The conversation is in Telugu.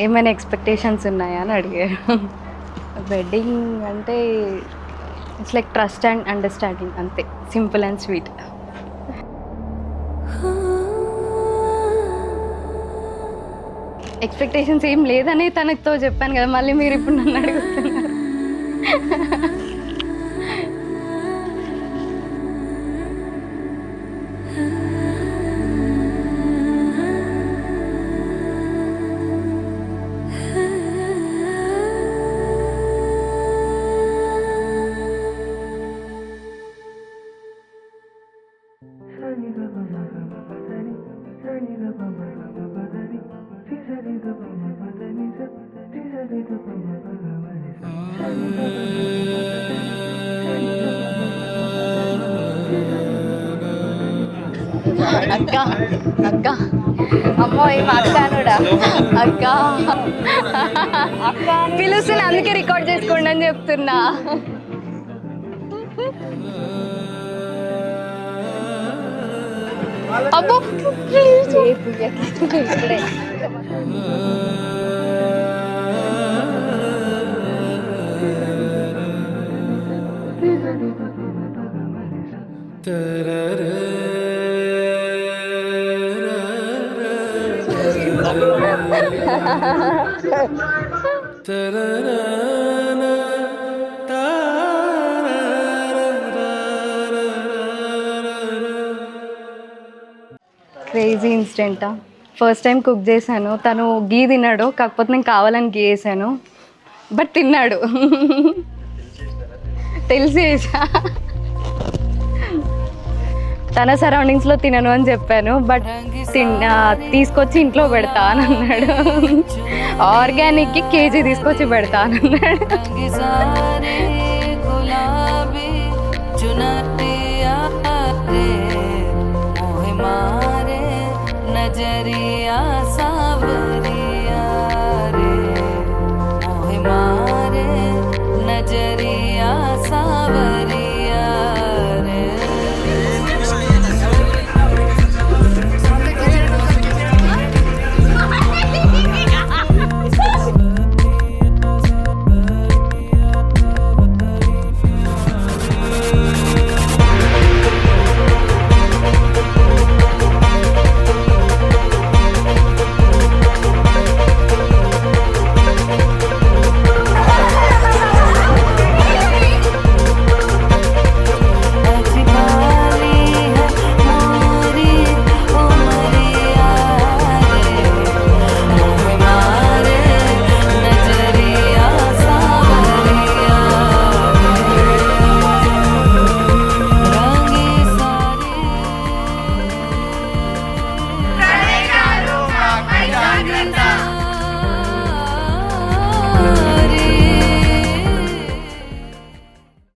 ఏమైనా ఎక్స్పెక్టేషన్స్ ఉన్నాయా అని అడిగారు. వెడ్డింగ్ అంటే it's like trust and understanding అంతే, సింపుల్ అండ్ స్వీట్. ఎక్స్పెక్టేషన్స్ ఏం లేదని తనతో చెప్పాను కదా, మళ్ళీ మీరు ఇప్పుడు నన్ను అడుగుతున్నారు. అక్క అక్క అమ్మో ఈ మా అక్కనుడా అక్క పిలుస్తున్నా, అందుకే రికార్డ్ చేసుకోండి అని చెప్తున్నా. అబ్బో ఇప్పుడే క్రేజీ ఇన్సిడెంటా? ఫస్ట్ టైం కుక్ చేశాను, తను గీ తిన్నాడు, కాకపోతే నేను కావాలని గీ వేసాను, బట్ తిన్నాడు. తెలిసి తన సరౌండింగ్స్లో తినను అని చెప్పాను, బట్ తీసుకొచ్చి ఇంట్లో పెడతా అని అన్నాడు. ఆర్గానిక్కి కేజీ తీసుకొచ్చి పెడతా అని అన్నాడు.